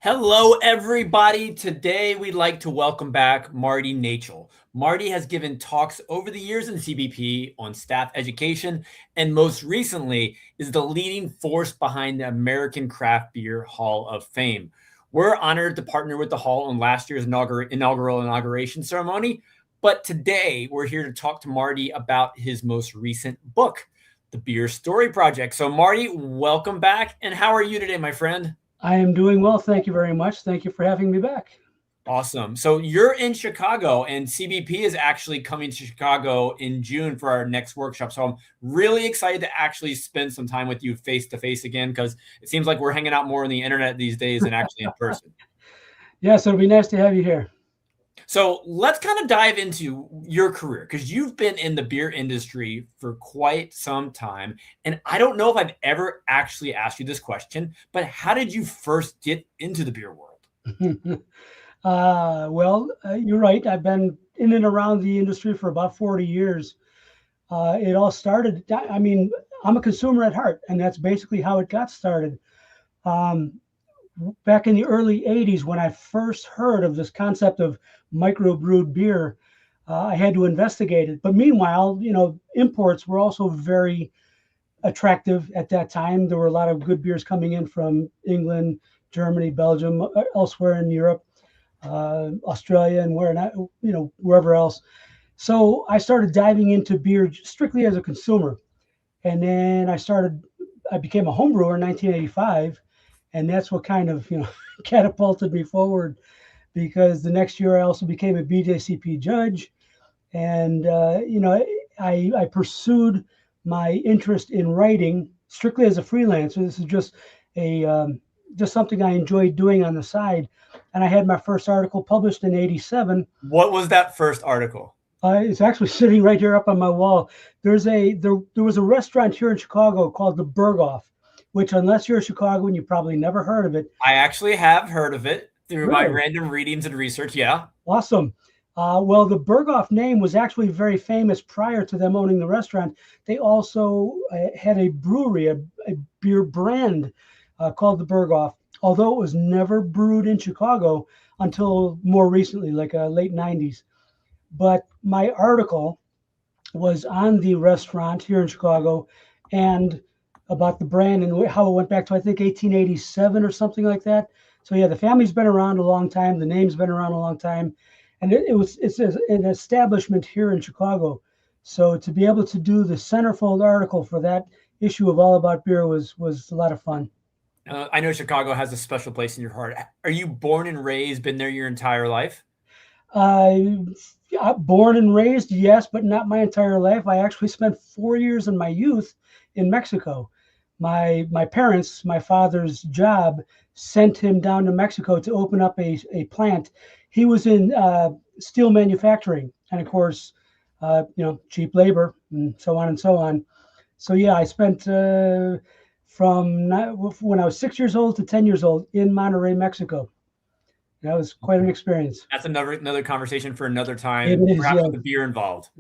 Hello, everybody. Today, we'd like to welcome back Marty Nachel. Marty has given talks over the years in CBP on staff education, and most recently is the leading force behind the American Craft Beer Hall of Fame. We're honored to partner with the Hall on last year's inaugural inauguration ceremony, but today we're here to talk to Marty about his most recent book, The Beer Story Project. So, Marty, welcome back, and how are you today, my friend? I am doing well. Thank you very much. Thank you for having me back. Awesome. So you're in Chicago, and CBP is actually coming to Chicago in June for our next workshop. So I'm really excited to actually spend some time with you face to face again, because it seems like we're hanging out more on the internet these days than actually in person. Yes, it'll be nice to have you here. So let's kind of dive into your career, because you've been in the beer industry for quite some time. And I don't know if I've ever actually asked you this question, but how did you first get into the beer world? You're right. I've been in and around the industry for about 40 years. It all started, I'm a consumer at heart, and that's basically how it got started. Um, Back in the early 80s, when I first heard of this concept of microbrewed beer, I had to investigate it. But meanwhile, imports were also very attractive at that time. There were a lot of good beers coming in from England, Germany, Belgium, elsewhere in Europe, Australia, and wherever else. So I started diving into beer strictly as a consumer, and then I became a home brewer in 1985, and that's what kind of catapulted me forward, because the next year I also became a BJCP judge, and I pursued my interest in writing strictly as a freelancer. This is just something I enjoyed doing on the side, and I had my first article published in '87. What was that first article? It's actually sitting right here up on my wall. There was a restaurant here in Chicago called the Berghoff, which, unless you're a Chicagoan, you probably never heard of it. I actually have heard of it through my Really? random readings and research. Yeah. Awesome. The Berghoff name was actually very famous prior to them owning the restaurant. They also had a brewery, a beer brand called the Berghoff, although it was never brewed in Chicago until more recently, like late 90s. But my article was on the restaurant here in Chicago and about the brand and how it went back to, I think, 1887 or something like that. So yeah, the family's been around a long time. The name's been around a long time, and it's an establishment here in Chicago. So to be able to do the centerfold article for that issue of All About Beer was a lot of fun. I know Chicago has a special place in your heart. Are you born and raised, been there your entire life? I Born and raised, yes, but not my entire life. I actually spent 4 years in my youth in Mexico. My parents, my father's job sent him down to Mexico to open up a plant. He was in steel manufacturing, and of course, cheap labor and so on and so on. So yeah, I spent when I was 6 years old to 10 years old in Monterrey, Mexico. That was quite an experience. That's another conversation for another It time, is, perhaps yeah. with the beer involved.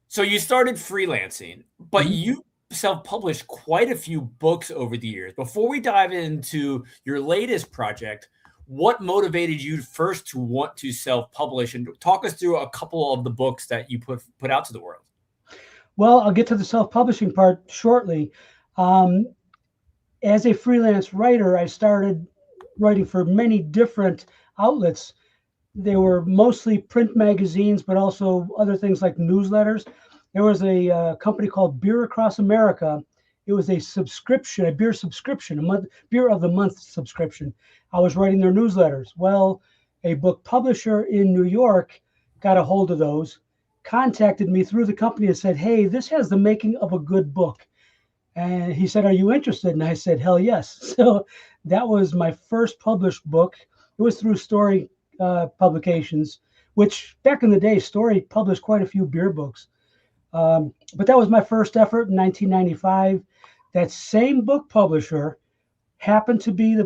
So you started freelancing, but Mhm. you self-published quite a few books over the years. Before we dive into your latest project, what motivated you first to want to self-publish, and talk us through a couple of the books that you put out to the world? Well, I'll get to the self-publishing part shortly. Um, as a freelance writer, I started writing for many different outlets. They were mostly print magazines, but also other things like newsletters. There was a company called Beer Across America. It was a subscription, a beer subscription, a month beer of the month subscription. I was writing their newsletters. Well, a book publisher in New York got a hold of those, contacted me through the company and said, "Hey, this has the making of a good book." And he said, "Are you interested?" And I said, "Hell yes." So that was my first published book. It was through Story Publications, which back in the day, Story published quite a few beer books. But that was my first effort in 1995. That same book publisher happened to be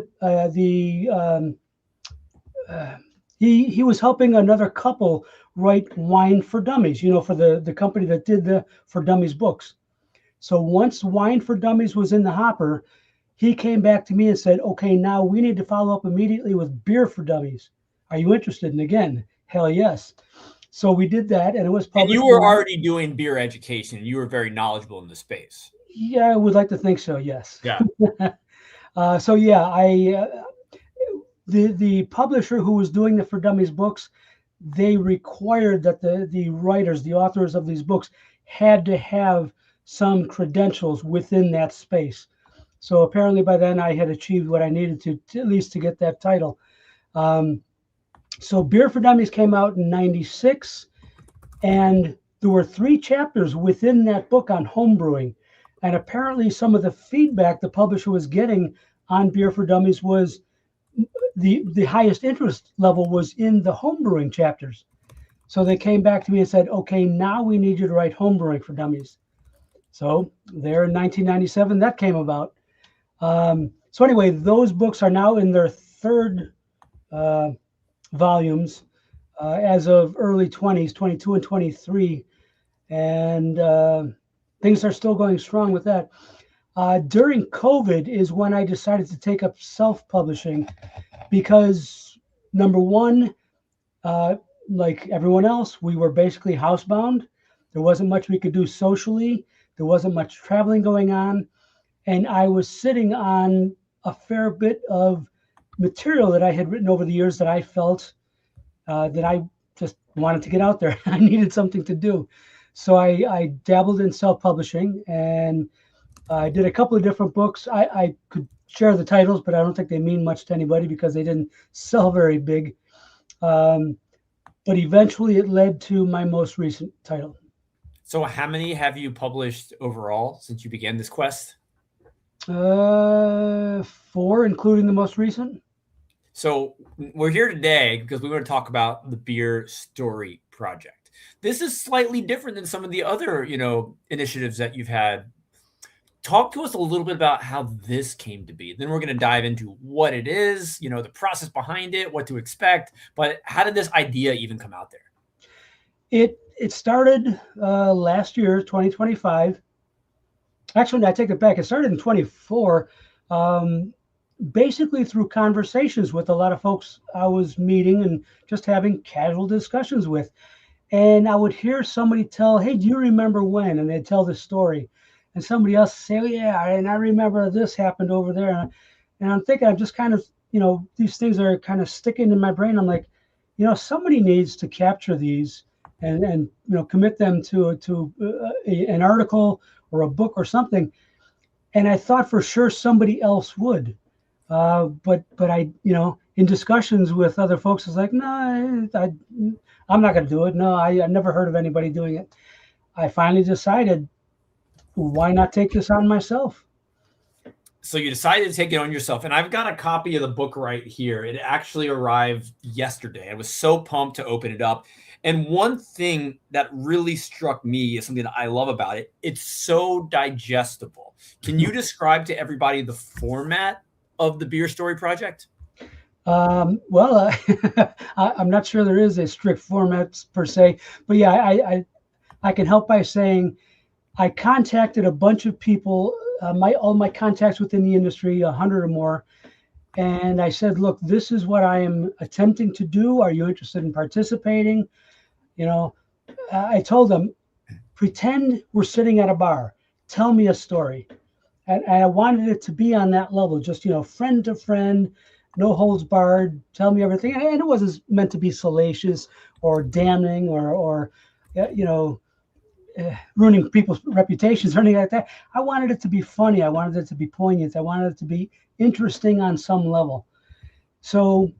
he was helping another couple write Wine for Dummies, for the company that did the For Dummies books. So once Wine for Dummies was in the hopper, he came back to me and said, okay, now we need to follow up immediately with Beer for Dummies. Are you interested? And again, hell yes. So we did that, and it was And you published. were already doing beer education. You were very knowledgeable in the space. Yeah, I would like to think so, yes. Yeah. So yeah, the publisher who was doing the For Dummies books, they required that the writers, the authors of these books, had to have some credentials within that space. So apparently by then I had achieved what I needed to at least to get that title. So Beer for Dummies came out in '96, and there were 3 chapters within that book on homebrewing. And apparently some of the feedback the publisher was getting on Beer for Dummies was the highest interest level was in the homebrewing chapters. So they came back to me and said, okay, now we need you to write Homebrewing for Dummies. So there in 1997, that came about. So anyway, those books are now in their 3rd volumes as of early 20s, 22 and 23. And things are still going strong with that. During COVID is when I decided to take up self-publishing because, number one, like everyone else, we were basically housebound. There wasn't much we could do socially. There wasn't much traveling going on. And I was sitting on a fair bit of material that I had written over the years that I felt that I just wanted to get out there. I needed something to do. So I dabbled in self-publishing, and I did a couple of different books. I could share the titles, but I don't think they mean much to anybody because they didn't sell very big. But eventually it led to my most recent title. So how many have you published overall since you began this quest? 4, including the most recent. So we're here today because we want to talk about the Beer Story Project. This is slightly different than some of the other, initiatives that you've had. Talk to us a little bit about how this came to be. Then we're going to dive into what it is, the process behind it, what to expect. But how did this idea even come out there? It started last year, 2025. Actually, I take it back. It started in 24, basically through conversations with a lot of folks I was meeting and just having casual discussions with. And I would hear somebody tell, hey, do you remember when? And they'd tell this story. And somebody else say, oh, yeah, and I remember this happened over there. And I'm thinking, I'm just kind of, these things are kind of sticking in my brain. I'm like, somebody needs to capture these and commit them to an article or a book or something. And I thought for sure somebody else would. But I, in discussions with other folks, I was like, no, I'm not going to do it. No, I never heard of anybody doing it. I finally decided, why not take this on myself? So you decided to take it on yourself. And I've got a copy of the book right here. It actually arrived yesterday. I was so pumped to open it up. And one thing that really struck me is something that I love about it. It's so digestible. Can you describe to everybody the format of the Beer Story Project? Well, I'm not sure there is a strict format per se, but yeah, I can help by saying I contacted a bunch of people, all my contacts within the industry, 100 or more, and I said, look, this is what I am attempting to do. Are you interested in participating? I told them, pretend we're sitting at a bar. Tell me a story. And I wanted it to be on that level, just, friend to friend, no holds barred, tell me everything. And it wasn't meant to be salacious or damning or ruining people's reputations or anything like that. I wanted it to be funny. I wanted it to be poignant. I wanted it to be interesting on some level. So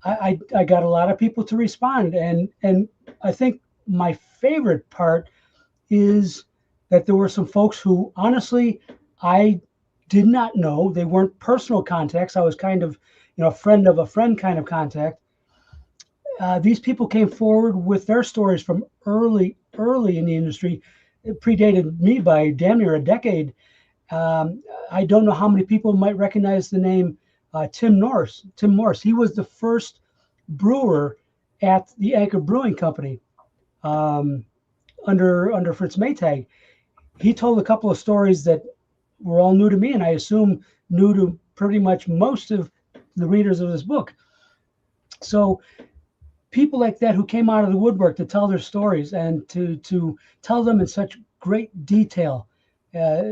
I got a lot of people to respond. And I think my favorite part is that there were some folks who, honestly, I did not know. They weren't personal contacts. I was kind of, friend of a friend kind of contact. These people came forward with their stories from early in the industry. It predated me by damn near a decade. I don't know how many people might recognize the name Tim Morse. He was the first brewer at the Anchor Brewing Company under Fritz Maytag. He told a couple of stories that were all new to me, and I assume new to pretty much most of the readers of this book. So people like that who came out of the woodwork to tell their stories and to tell them in such great detail,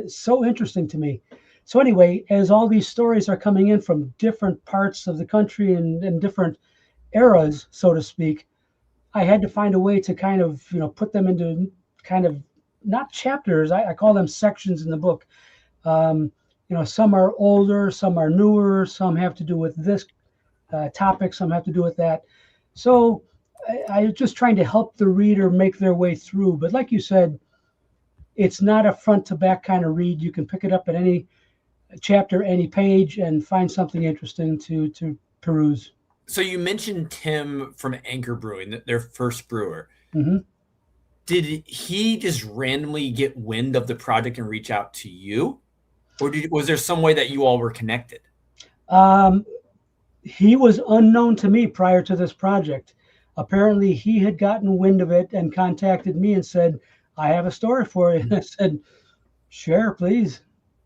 so interesting to me. So anyway, as all these stories are coming in from different parts of the country and different eras, so to speak, I had to find a way to kind of, put them into kind of not chapters. I call them sections in the book. Um, some are older, some are newer, some have to do with this topic, some have to do with that. So I was just trying to help the reader make their way through. But like you said, it's not a front to back kind of read. You can pick it up at any chapter, any page, and find something interesting to peruse. So you mentioned Tim from Anchor Brewing, their first brewer. Mm-hmm. Did he just randomly get wind of the project and reach out to you? Or was there some way that you all were connected? He was unknown to me prior to this project. Apparently, he had gotten wind of it and contacted me and said, I have a story for you. And I said, sure, please.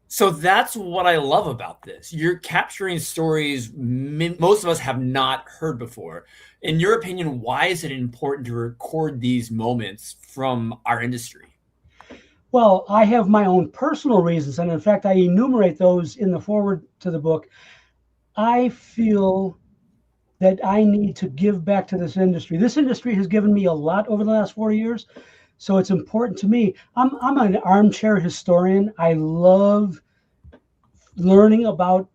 So that's what I love about this. You're capturing stories most of us have not heard before. In your opinion, why is it important to record these moments from our industry? Well, I have my own personal reasons. And in fact, I enumerate those in the foreword to the book. I feel that I need to give back to this industry. This industry has given me a lot over the last 40 years. So it's important to me. I'm an armchair historian. I love learning about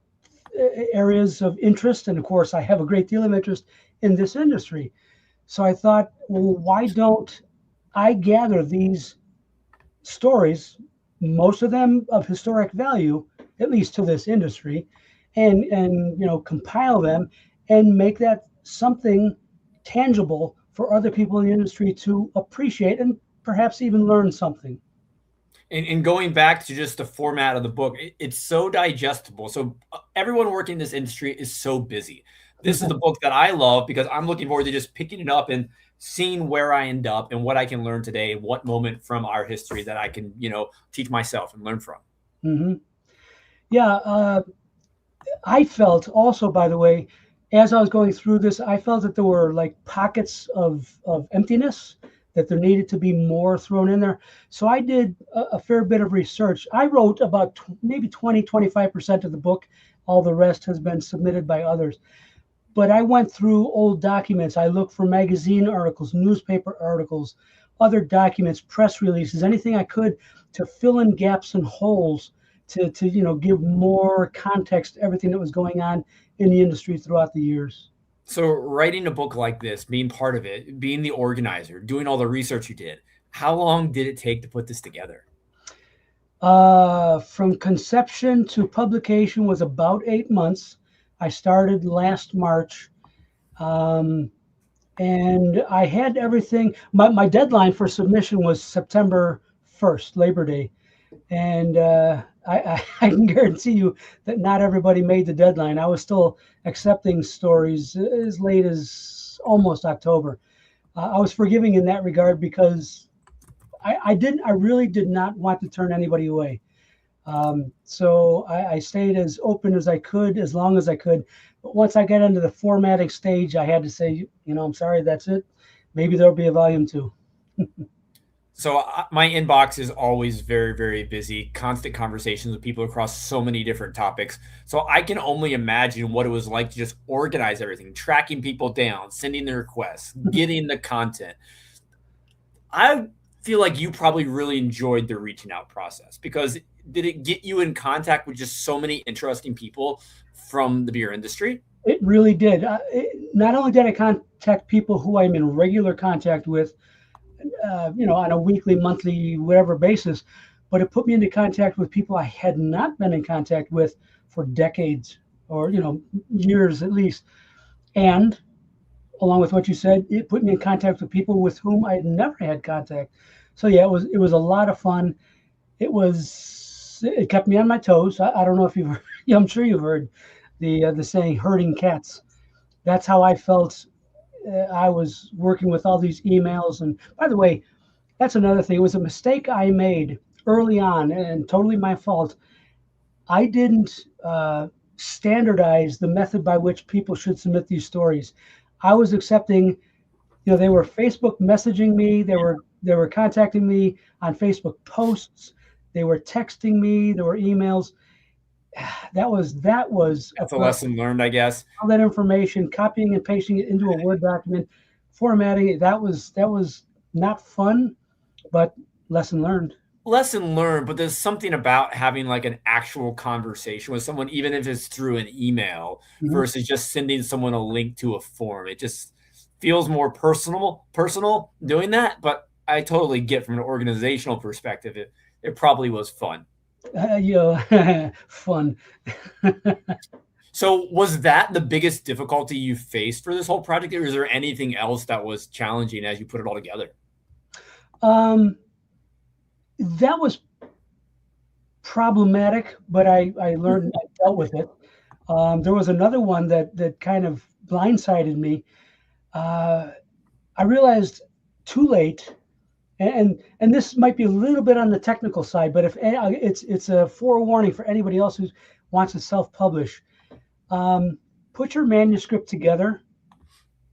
areas of interest. And of course, I have a great deal of interest in this industry. So I thought, well, why don't I gather these stories, most of them of historic value, at least to this industry, and compile them and make that something tangible for other people in the industry to appreciate and perhaps even learn something. And going back to just the format of the book, it's so digestible. So everyone working in this industry is so busy. This is the book that I love because I'm looking forward to just picking it up and seeing where I end up and what I can learn today, what moment from our history that I can, teach myself and learn from. Mm-hmm. Yeah. I felt also, by the way, as I was going through this, I felt that there were like pockets of emptiness, that there needed to be more thrown in there. So I did a fair bit of research. I wrote about maybe 20-25% of the book. All the rest has been submitted by others. But I went through old documents. I looked for magazine articles, newspaper articles, other documents, press releases, anything I could to fill in gaps and holes to give more context to everything that was going on in the industry throughout the years. So writing a book like this, being part of it, being the organizer, doing all the research you did, how long did it take to put this together? From conception to publication was about 8 months. I started last March. And I had everything. My deadline for submission was September 1st, Labor Day. And I can guarantee you that not everybody made the deadline. I was still accepting stories as late as almost October. I was forgiving in that regard because I really did not want to turn anybody away. So I stayed as open as I could, as long as I could. But once I got into the formatting stage, I had to say, I'm sorry, that's it. Maybe there'll be a volume 2. So my inbox is always very, very busy, constant conversations with people across so many different topics. So I can only imagine what it was like to just organize everything, tracking people down, sending the requests, getting the content. I feel like you probably really enjoyed the reaching out process because did it get you in contact with just so many interesting people from the beer industry? It really did. Not only did I contact people who I'm in regular contact with, on a weekly, monthly, whatever basis, but it put me into contact with people I had not been in contact with for decades or, years at least. And along with what you said, it put me in contact with people with whom I had never had contact. So yeah, it was a lot of fun. It kept me on my toes. I don't know if you've heard, I'm sure you've heard the saying herding cats. That's how I felt. I was working with all these emails. And by the way, that's another thing. It was a mistake I made early on and totally my fault. I didn't standardize the method by which people should submit these stories. I was accepting, they were Facebook messaging me, they were contacting me on Facebook posts, they were texting me, there were emails. That was a That's a lesson learned, I guess. all that information, copying and pasting it into a Word document, formatting it. That was not fun, but lesson learned. Lesson learned, but there's something about having like an actual conversation with someone, even if it's through an email, Mhm. versus just sending someone a link to a form. It just feels more personal doing that. But I totally get from an organizational perspective, it probably was fun. Fun. So was that the biggest difficulty you faced for this whole project, or is there anything else that was challenging as you put it all together? um, that was problematic, but I learned, I dealt with it. There was another one that kind of blindsided me. Uh, I realized too late, and this might be a little bit on the technical side, but if it's a forewarning for anybody else who wants to self-publish. Um, Put your manuscript together,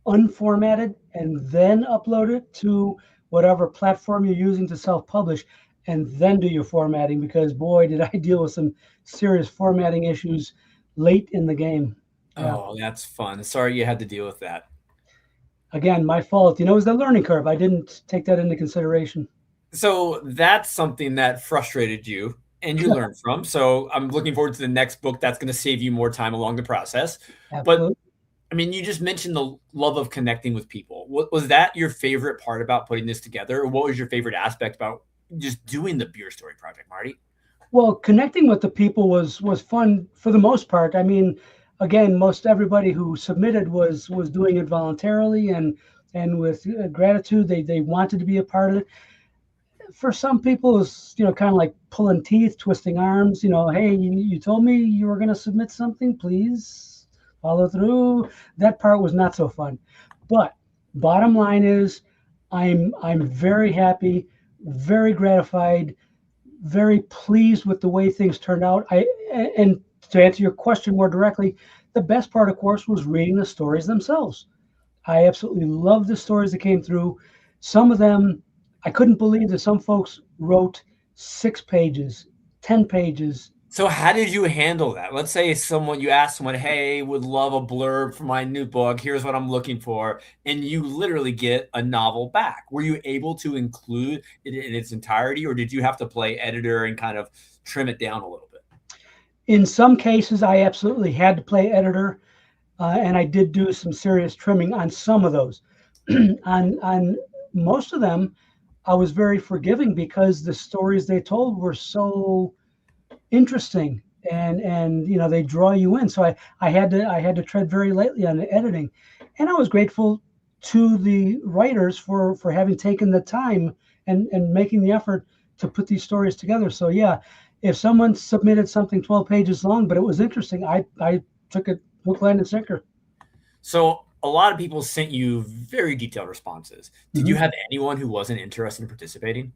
unformatted, and then upload it to whatever platform you're using to self-publish, and then do your formatting, because boy, did I deal with some serious formatting issues late in the game. Yeah. Oh, that's fun. Sorry you had to deal with that. Again, my fault. It was the learning curve. I didn't take that into consideration. So that's something that frustrated you and you learned from. So I'm looking forward to the next book that's going to save you more time along the process. But Absolutely. I mean, you just mentioned the love of connecting with people. What was that your favorite part about putting this together? Or what was your favorite aspect about just doing the beer story project, Marty? Well, connecting with the people was fun for the most part. I mean, again, most everybody who submitted was doing it voluntarily and with gratitude. They wanted to be a part of it. For some people, it's kind of like pulling teeth, twisting arms. Hey, you told me you were going to submit something. Please follow through. That part was not so fun. But bottom line is, I'm very happy, very gratified, very pleased with the way things turned out. And to answer your question more directly, the best part, of course, was reading the stories themselves. I absolutely love the stories that came through. Some of them, I couldn't believe that some folks wrote 6 pages, 10 pages. So how did you handle that? Let's say you ask someone, "Hey, would love a blurb for my new book. Here's what I'm looking for," and you literally get a novel back. Were you able to include it in its entirety, or did you have to play editor and kind of trim it down a little bit? In some cases, I absolutely had to play editor, and I did do some serious trimming on some of those. On most of them, I was very forgiving because the stories they told were so interesting, and they draw you in. So I had to tread very lightly on the editing, and I was grateful to the writers for having taken the time and making the effort to put these stories together. So yeah, if someone submitted something 12 pages long but it was interesting, I took it hook, line, and sinker. So a lot of people sent you very detailed responses. Did you Mhm. have anyone who wasn't interested in participating?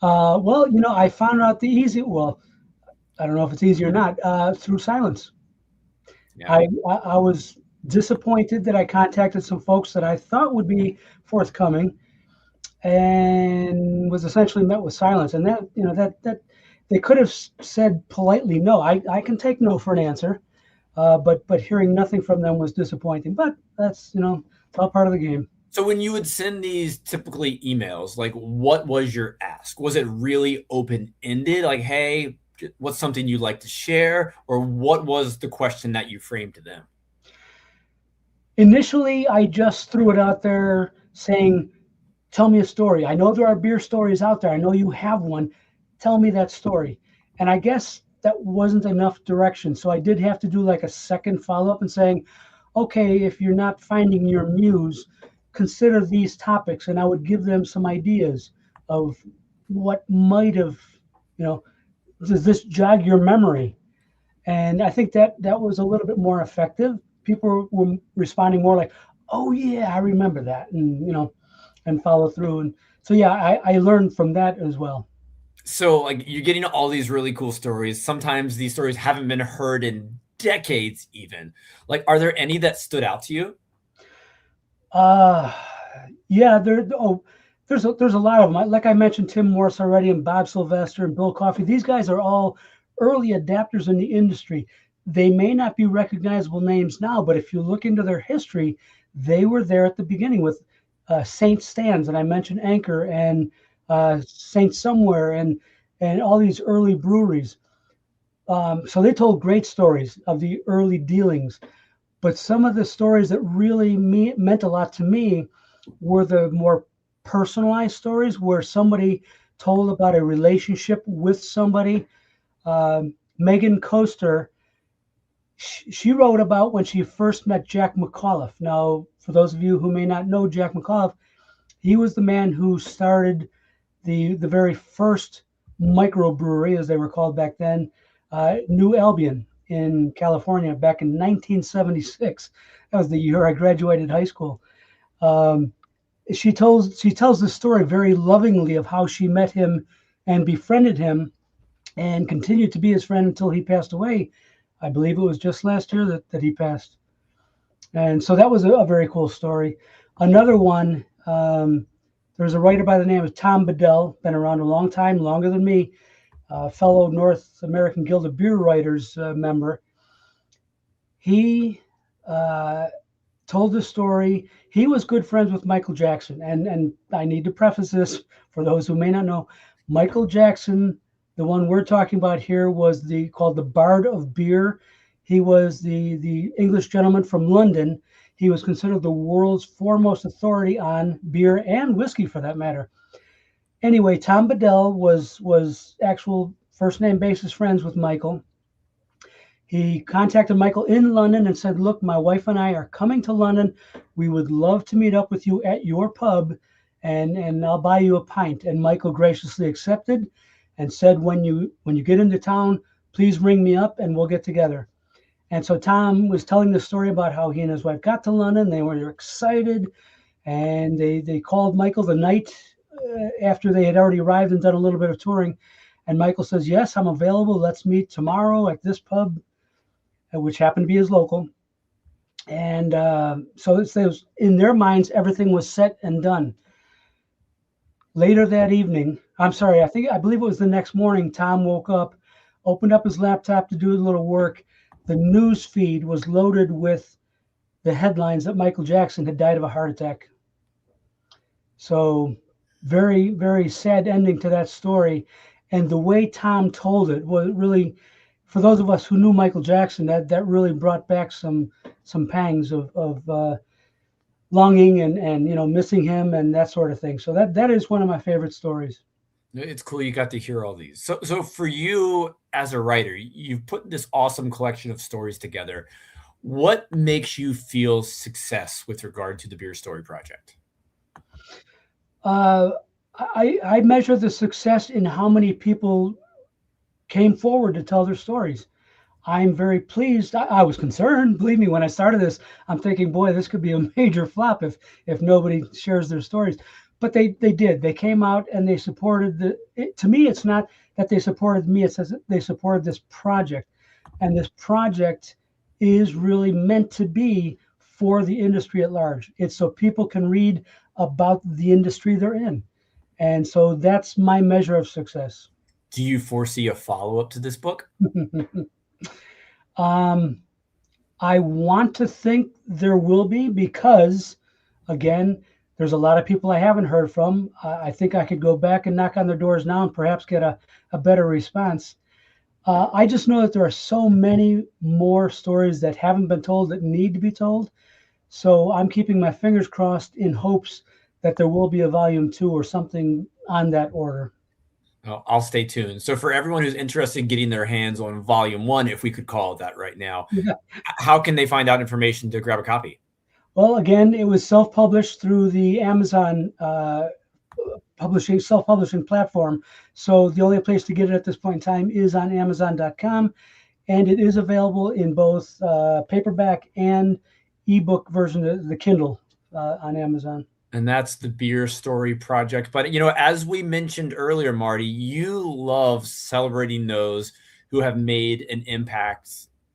Well, I found out the easy. Well, I don't know if it's easy or not. Through silence. Yeah. I was disappointed that I contacted some folks that I thought would be forthcoming, and was essentially met with silence. And that they could have said politely no. I can take no for an answer, but hearing nothing from them was disappointing. But that's it's all part of the game. So when you would send these typically emails, like what was your ask? Was it really open ended? Like, hey, what's something you'd like to share? Or what was the question that you framed to them? Initially, I just threw it out there saying, "Tell me a story. I know there are beer stories out there. I know you have one. Tell me that story." And I guess that wasn't enough direction. So I did have to do like a second follow up and saying, "Okay, if you're not finding your muse, consider these topics." And I would give them some ideas of what might have, you know, does this jog your memory? And I think that was a little bit more effective. People were responding more like, "Oh yeah, I remember that," and follow through. And so yeah, I learned from that as well. So, like, you're getting all these really cool stories. Sometimes these stories haven't been heard in decades, even. Like, are there any that stood out to you? Uh, yeah, there's a lot of them. Like I mentioned, Tim Morse already, and Bob Sylvester and Bill Coffey. These guys are all early adapters in the industry. They may not be recognizable names now, but if you look into their history, they were there at the beginning with Saint Stands, and I mentioned Anchor and Saint Somewhere, and all these early breweries. So they told great stories of the early dealings. But some of the stories that really meant a lot to me were the more personalized stories where somebody told about a relationship with somebody. Megan Coaster, she wrote about when she first met Jack McAuliffe. Now, for those of you who may not know Jack McAuliffe, he was the man who started the very first microbrewery, as they were called back then, New Albion in California back in 1976. That was the year I graduated high school. Um, she tells the story very lovingly of how she met him and befriended him and continued to be his friend until he passed away. I believe it was just last year that he passed. And so that was a very cool story. Another one, there's a writer by the name of Tom Bedell, been around a long time, longer than me, fellow North American Guild of Beer Writers member. He told the story. He was good friends with Michael Jackson. And I need to preface this for those who may not know. Michael Jackson, the one we're talking about here, was called the Bard of Beer. He was the English gentleman from London. He was considered the world's foremost authority on beer and whiskey, for that matter. Anyway, Tom Bedell was actual first name basis friends with Michael. He contacted Michael in London and said, "Look, my wife and I are coming to London. We would love to meet up with you at your pub, and I'll buy you a pint." And Michael graciously accepted and said, when you get into town, please ring me up and we'll get together. And so Tom was telling the story about how he and his wife got to London. They were excited, and they called Michael the night after they had already arrived and done a little bit of touring. And Michael says, "Yes, I'm available. Let's meet tomorrow at this pub," which happened to be his local. And so it was, in their minds, everything was set and done. Later that evening, I believe it was the next morning, Tom woke up, opened up his laptop to do a little work. The news feed was loaded with the headlines that Michael Jackson had died of a heart attack. So very, very sad ending to that story. And the way Tom told it was really, for those of us who knew Michael Jackson, that really brought back some pangs of longing and missing him and that sort of thing. So that is one of my favorite stories. It's cool you got to hear all these. So for you as a writer, you've put this awesome collection of stories together. What makes you feel success with regard to the Beer Story Project? I measure the success in how many people came forward to tell their stories. I'm very pleased. I was concerned, believe me, when I started this. I'm thinking, boy, this could be a major flop if nobody shares their stories. But they did. They came out and they supported to me, it's not that they supported me, it says they supported this project. And this project is really meant to be for the industry at large. It's so people can read about the industry they're in. And so that's my measure of success. Do you foresee a follow-up to this book? I want to think there will be because, again, there's a lot of people I haven't heard from. I think I could go back and knock on their doors now and perhaps get a better response. I just know that there are so many more stories that haven't been told that need to be told. So I'm keeping my fingers crossed in hopes that there will be a volume 2 or something on that order. I'll stay tuned. So for everyone who's interested in getting their hands on volume 1, if we could call it that right now, Yeah. how can they find out information to grab a copy? Well, again, it was self-published through the Amazon self-publishing platform. So the only place to get it at this point in time is on Amazon.com, and it is available in both paperback and ebook version, the Kindle on Amazon. And that's the Beer Story Project. But, as we mentioned earlier, Marty, you love celebrating those who have made an impact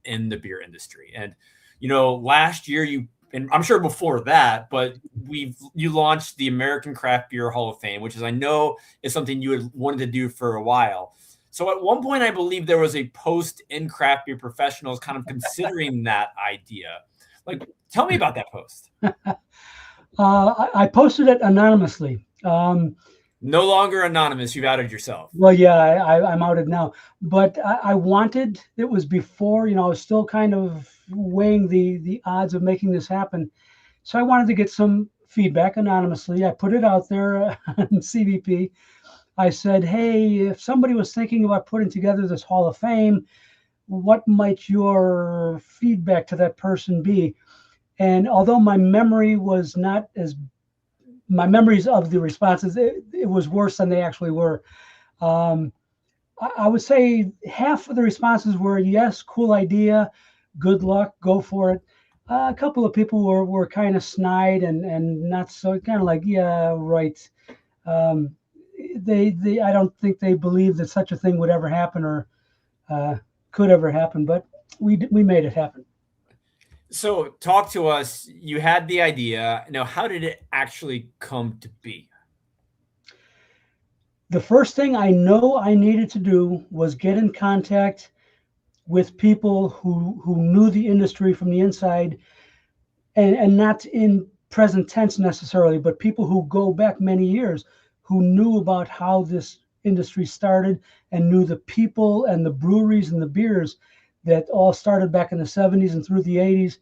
in the beer industry. And, last year and I'm sure before that, but you launched the American Craft Beer Hall of Fame, which I know is something you had wanted to do for a while. So at one point, I believe there was a post in Craft Beer Professionals kind of considering that idea. Like, tell me about that post. I posted it anonymously. No longer anonymous. You've outed yourself. Well, yeah, I'm outed now. But I wanted, it was before, I was still kind of weighing the odds of making this happen. So I wanted to get some feedback anonymously. I put it out there on CBP. I said, hey, if somebody was thinking about putting together this Hall of Fame, what might your feedback to that person be? And although my memories of the responses, it was worse than they actually were. I would say half of the responses were yes, cool idea, good luck, go for it. A couple of people were kind of snide and not so, kind of like, yeah, right. I don't think they believed that such a thing would ever happen or could ever happen, but we made it happen. So talk to us. You had the idea. Now, how did it actually come to be? The first thing I know I needed to do was get in contact with people who knew the industry from the inside, and not in present tense necessarily, but people who go back many years, who knew about how this industry started and knew the people and the breweries and the beers that all started back in the 70s and through the 80s.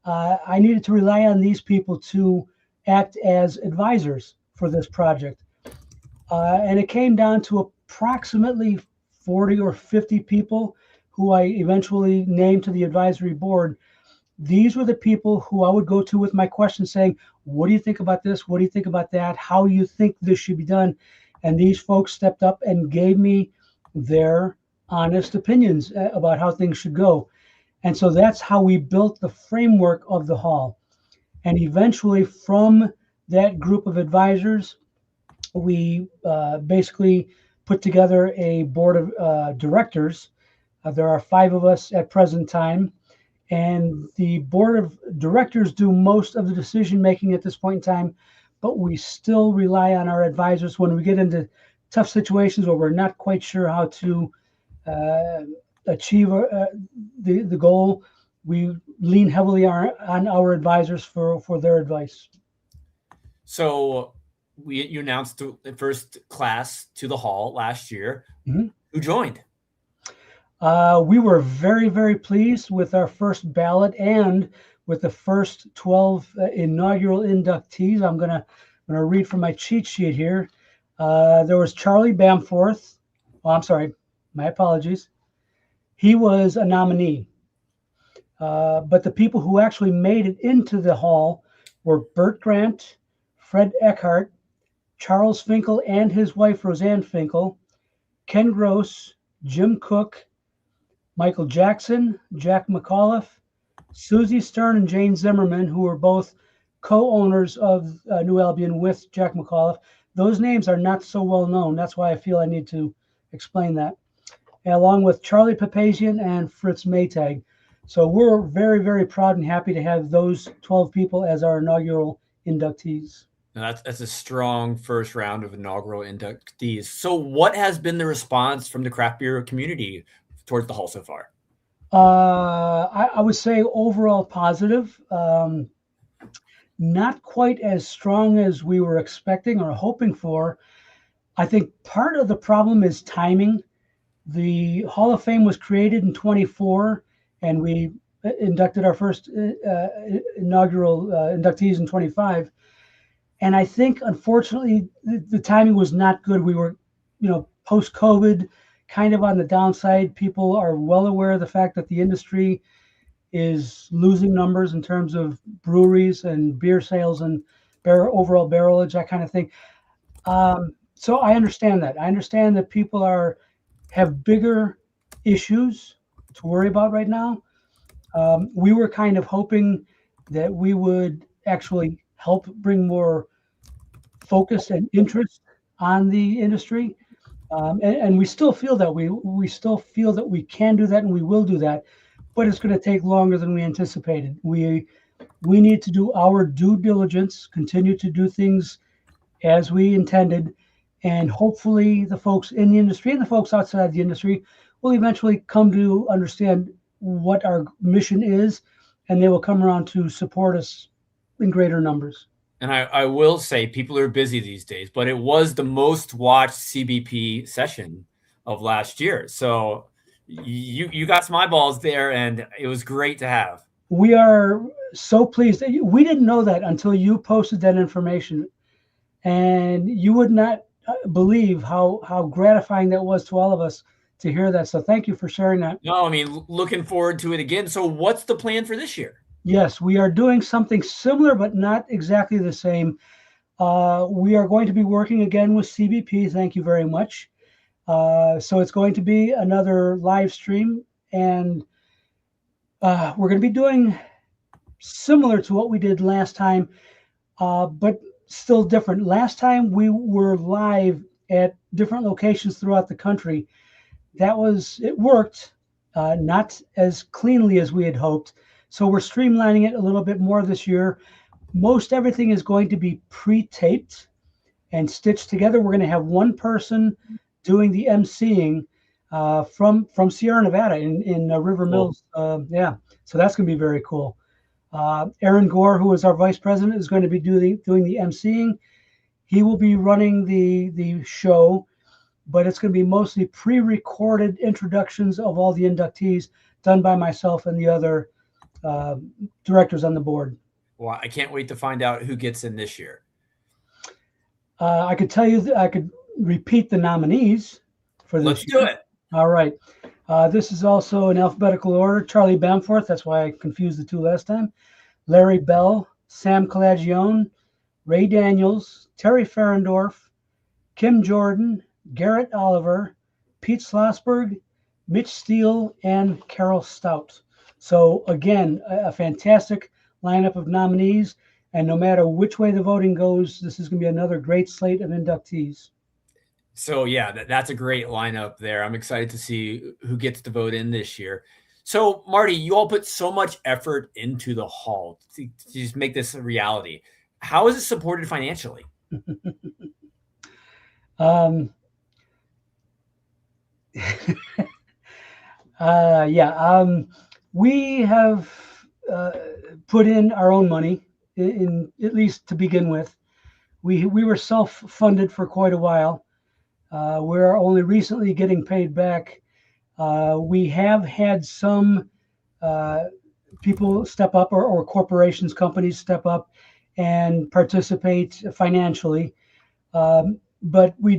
I needed to rely on these people to act as advisors for this project. And it came down to approximately 40 or 50 people who I eventually named to the advisory board. These were the people who I would go to with my questions saying, what do you think about this? What do you think about that? How do you think this should be done? And these folks stepped up and gave me their honest opinions about how things should go. And so that's how we built the framework of the hall. And eventually, from that group of advisors, we basically put together a board of directors. There are 5 of us at present time. And the board of directors do most of the decision making at this point in time, but we still rely on our advisors when we get into tough situations where we're not quite sure how to achieve the goal. We lean heavily on our advisors for their advice. So you announced the first class to the hall last year. Mm-hmm. Who joined? We were very, very pleased with our first ballot and with the first 12 inaugural inductees. I'm gonna read from my cheat sheet here. There was Charlie Bamforth. Oh, I'm sorry, my apologies. He was a nominee. But the people who actually made it into the hall were Bert Grant, Fred Eckhart, Charles Finkel and his wife Roseanne Finkel, Ken Gross, Jim Cook, Michael Jackson, Jack McAuliffe, Susie Stern and Jane Zimmerman, who were both co-owners of New Albion with Jack McAuliffe. Those names are not so well known. That's why I feel I need to explain that. Along with Charlie Papazian and Fritz Maytag. So we're very, very proud and happy to have those 12 people as our inaugural inductees. Now that's a strong first round of inaugural inductees. So what has been the response from the craft beer community towards the hall so far? I would say overall positive. Not quite as strong as we were expecting or hoping for. I think part of the problem is timing. The Hall of Fame was created in 24, and we inducted our first inaugural inductees in 25. And I think, unfortunately, the timing was not good. We were, post-COVID, kind of on the downside. People are well aware of the fact that the industry is losing numbers in terms of breweries and beer sales and overall barrelage, that kind of thing. So I understand that. I understand that people have bigger issues to worry about right now. We were kind of hoping that we would actually help bring more focus and interest on the industry. And we still feel that we still feel that we can do that and we will do that, but it's going to take longer than we anticipated. We need to do our due diligence, continue to do things as we intended, and hopefully the folks in the industry and the folks outside the industry will eventually come to understand what our mission is, and they will come around to support us in greater numbers. And I will say people are busy these days, but it was the most watched CBP session of last year. So you got some eyeballs there, and it was great to have. We are so pleased. We didn't know that until you posted that information, and you would not believe how gratifying that was to all of us to hear that. So thank you for sharing that. No, I mean, looking forward to it again. So what's the plan for this year? Yes, we are doing something similar, but not exactly the same. We are going to be working again with CBP. Thank you very much. So it's going to be another live stream, and we're going to be doing similar to what we did last time, but still different. Last time we were live at different locations throughout the country. It worked, not as cleanly as we had hoped. So we're streamlining it a little bit more this year. Most everything is going to be pre-taped and stitched together. We're going to have one person doing the emceeing from Sierra Nevada in River Mills. Yeah, so that's going to be very cool. Aaron Gore, who is our vice president, is going to be doing the emceeing. He will be running the show, but it's going to be mostly pre-recorded introductions of all the inductees done by myself and the other directors on the board. Well, I can't wait to find out who gets in this year. I could tell you that I could repeat the nominees for this. Let's do it. All right. This is also in alphabetical order. Charlie Bamforth, that's why I confused the two last time. Larry Bell, Sam Calagione, Ray Daniels, Terry Ferendorf, Kim Jordan, Garrett Oliver, Pete Schlossberg, Mitch Steele, and Carol Stout. So again, a fantastic lineup of nominees, and no matter which way the voting goes, this is going to be another great slate of inductees. So yeah, that's a great lineup there. I'm excited to see who gets to vote in this year. So Marty, you all put so much effort into the hall to just make this a reality. How is it supported financially? We have put in our own money, in at least to begin with. We were self-funded for quite a while. We're only recently getting paid back. We have had some people step up, or corporations, companies step up and participate financially. But we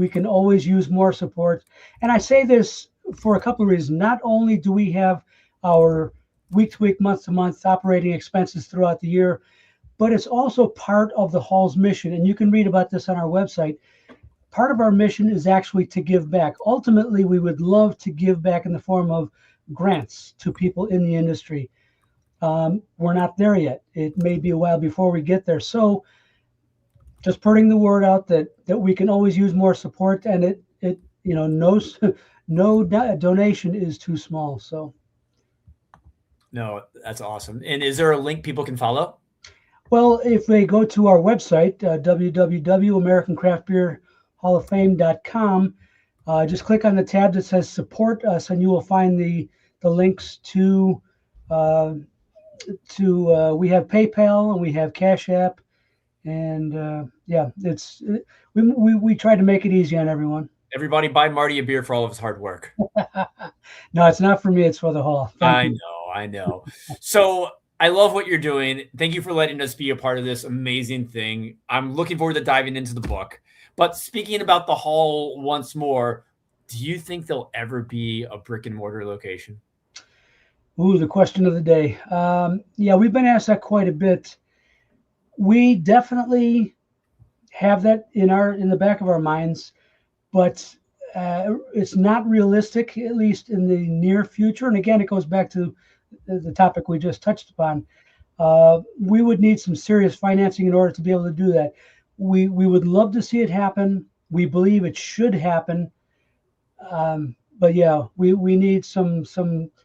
can always use more support. And I say this for a couple of reasons. Not only do we have our week-to-week, month-to-month operating expenses throughout the year, but it's also part of the hall's mission. And you can read about this on our website. Part of our mission is actually to give back. Ultimately, we would love to give back in the form of grants to people in the industry. We're not there yet. It may be a while before we get there. So just putting the word out that we can always use more support, and no donation is too small. So. No, that's awesome. And is there a link people can follow? Well, if they go to our website, www.americancraftbeerhalloffame.com, just click on the tab that says support us, and you will find the links to we have PayPal and we have Cash App, and we try to make it easy on everyone. Everybody buy Marty a beer for all of his hard work. No, it's not for me. It's for the hall. I know. So I love what you're doing. Thank you for letting us be a part of this amazing thing. I'm looking forward to diving into the book. But speaking about the hall once more, do you think there'll ever be a brick and mortar location? Ooh, the question of the day. We've been asked that quite a bit. We definitely have that in the back of our minds, but it's not realistic, at least in the near future. And again, it goes back to the topic we just touched upon. We would need some serious financing in order to be able to do that. we would love to see it happen. We believe it should happen. But yeah, we need some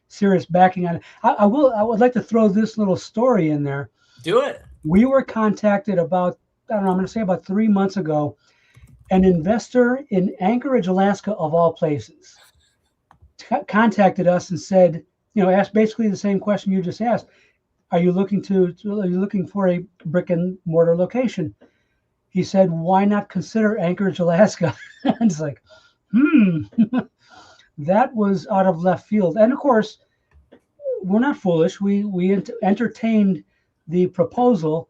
serious backing on it. I would like to throw this little story in there. Do it. We were contacted about, I don't know, I'm going to say about 3 months ago. An investor in Anchorage, Alaska, of all places, contacted us and said, asked basically the same question you just asked. Are you looking for a brick and mortar location? He said, why not consider Anchorage, Alaska? And it's like, that was out of left field. And of course, we're not foolish. We entertained the proposal.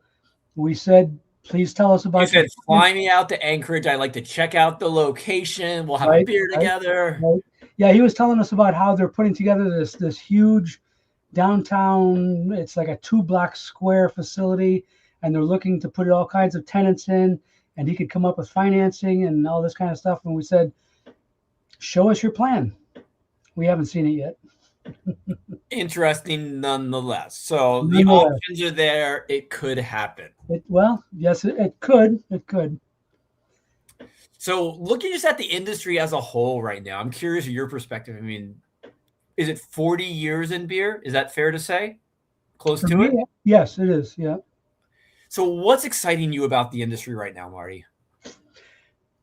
We said, please tell us You about said, fly me out to Anchorage. I'd like to check out the location. We'll have a right, beer together. right. Yeah, he was telling us about how they're putting together this huge downtown. It's like a 2-block square facility, and they're looking to put all kinds of tenants in, and he could come up with financing and all this kind of stuff. And we said, show us your plan. We haven't seen it yet. Interesting nonetheless. So the options are there. It could happen. Yes, it could. It could. So looking just at the industry as a whole right now, I'm curious of your perspective. I mean, is it 40 years in beer? Is that fair to say? Close to it? Yes, it is. Yeah. So what's exciting you about the industry right now, Marty?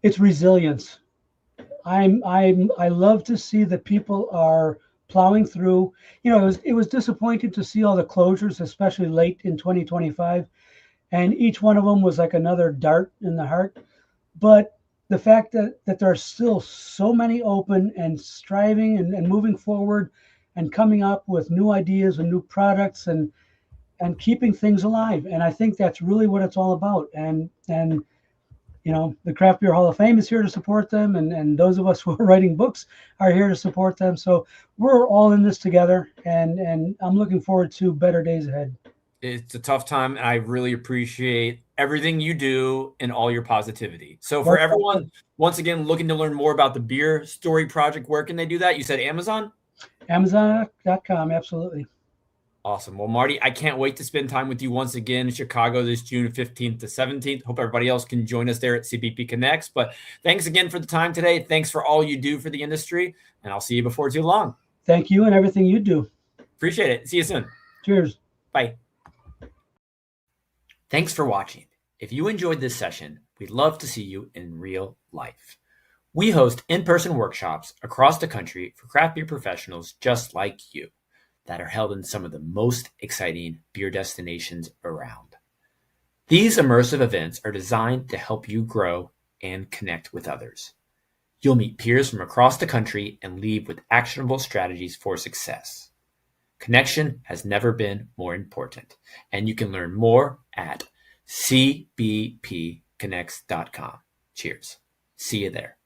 It's resilience. I love to see that people are plowing through. It was disappointing to see all the closures, especially late in 2025, and each one of them was like another dart in the heart. But the fact that there are still so many open and striving and moving forward and coming up with new ideas and new products and keeping things alive. And I think that's really what it's all about. And the Craft Beer Hall of Fame is here to support them, and those of us who are writing books are here to support them. So we're all in this together, and I'm looking forward to better days ahead. It's a tough time, and I really appreciate everything you do and all your positivity. So for everyone, once again, looking to learn more about the Beer Story Project, where can they do that? You said Amazon? Amazon.com, absolutely. Awesome. Well, Marty, I can't wait to spend time with you once again in Chicago this June 15th to 17th. Hope everybody else can join us there at CBP Connects. But thanks again for the time today. Thanks for all you do for the industry, and I'll see you before too long. Thank you and everything you do. Appreciate it. See you soon. Cheers. Bye. Thanks for watching. If you enjoyed this session, we'd love to see you in real life. We host in-person workshops across the country for craft beer professionals just like you that are held in some of the most exciting beer destinations around. These immersive events are designed to help you grow and connect with others. You'll meet peers from across the country and leave with actionable strategies for success. Connection has never been more important, and you can learn more at cbpconnects.com. Cheers. See you there.